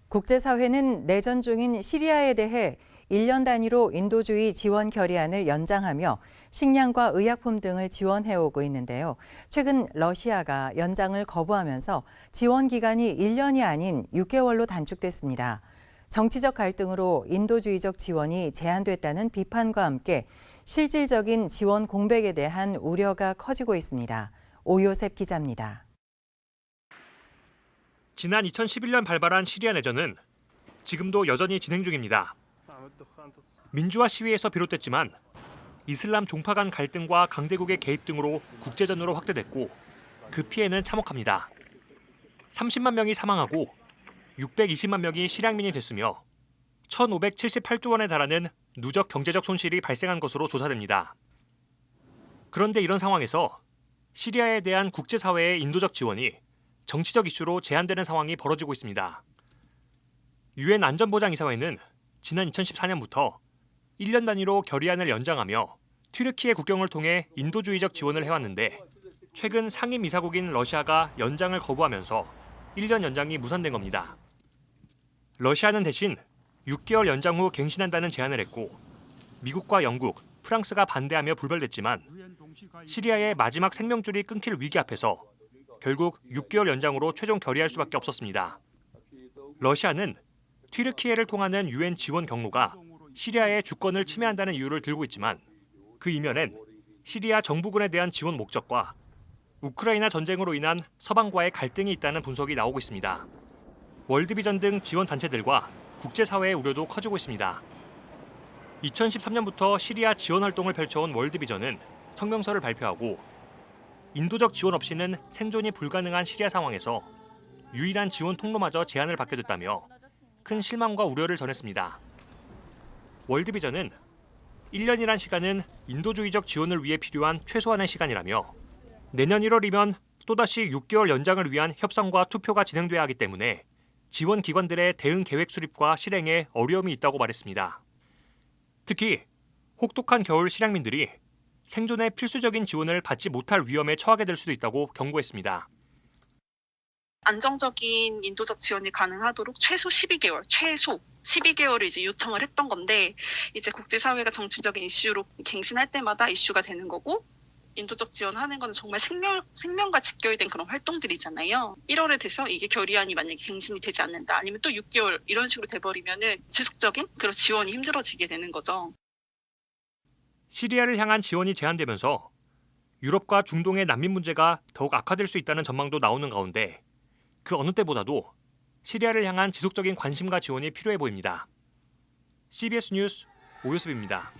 국제사회는 내전 중인 시리아에 대해 1년 단위로 인도주의 지원 결의안을 연장하며 식량과 의약품 등을 지원해오고 있는데요. 최근 러시아가 연장을 거부하면서 지원 기간이 1년이 아닌 6개월로 단축됐습니다. 정치적 갈등으로 인도주의적 지원이 제한됐다는 비판과 함께 실질적인 지원 공백에 대한 우려가 커지고 있습니다. 오요셉 기자입니다. 지난 2011년 발발한 시리아 내전은 지금도 여전히 진행 중입니다. 민주화 시위에서 비롯됐지만 이슬람 종파 간 갈등과 강대국의 개입 등으로 국제전으로 확대됐고 그 피해는 참혹합니다. 30만 명이 사망하고 620만 명이 실향민이 됐으며 1,578조 원에 달하는 누적 경제적 손실이 발생한 것으로 조사됩니다. 그런데 이런 상황에서 시리아에 대한 국제사회의 인도적 지원이 정치적 이슈로 제한되는 상황이 벌어지고 있습니다. 유엔 안전보장이사회는 지난 2014년부터 1년 단위로 결의안을 연장하며 튀르키예 국경을 통해 인도주의적 지원을 해왔는데 최근 상임 이사국인 러시아가 연장을 거부하면서 1년 연장이 무산된 겁니다. 러시아는 대신 6개월 연장 후 갱신한다는 제안을 했고 미국과 영국, 프랑스가 반대하며 불발됐지만 시리아의 마지막 생명줄이 끊길 위기 앞에서 결국 6개월 연장으로 최종 결의할 수밖에 없었습니다. 러시아는 튀르키예를 통하는 유엔 지원 경로가 시리아의 주권을 침해한다는 이유를 들고 있지만 그 이면엔 시리아 정부군에 대한 지원 목적과 우크라이나 전쟁으로 인한 서방과의 갈등이 있다는 분석이 나오고 있습니다. 월드비전 등 지원 단체들과 국제사회의 우려도 커지고 있습니다. 2013년부터 시리아 지원 활동을 펼쳐온 월드비전은 성명서를 발표하고 인도적 지원 없이는 생존이 불가능한 시리아 상황에서 유일한 지원 통로마저 제한을 받게 됐다며 큰 실망과 우려를 전했습니다. 월드비전은 1년이란 시간은 인도주의적 지원을 위해 필요한 최소한의 시간이라며 내년 1월이면 또다시 6개월 연장을 위한 협상과 투표가 진행돼야 하기 때문에 지원 기관들의 대응 계획 수립과 실행에 어려움이 있다고 말했습니다. 특히 혹독한 겨울 실향민들이 생존에 필수적인 지원을 받지 못할 위험에 처하게 될 수도 있다고 경고했습니다. 안정적인 인도적 지원이 가능하도록 최소 12개월을 이제 요청을 했던 건데 이제 국제사회가 정치적인 이슈로 갱신할 때마다 이슈가 되는 거고 인도적 지원하는 건 정말 생명과 직결된 그런 활동들이잖아요. 1월에 돼서 이게 결의안이 만약에 갱신이 되지 않는다 아니면 또 6개월 이런 식으로 돼버리면은 지속적인 그런 지원이 힘들어지게 되는 거죠. 시리아를 향한 지원이 제한되면서 유럽과 중동의 난민 문제가 더욱 악화될 수 있다는 전망도 나오는 가운데 그 어느 때보다도 시리아를 향한 지속적인 관심과 지원이 필요해 보입니다. CBS 뉴스 오요섭입니다.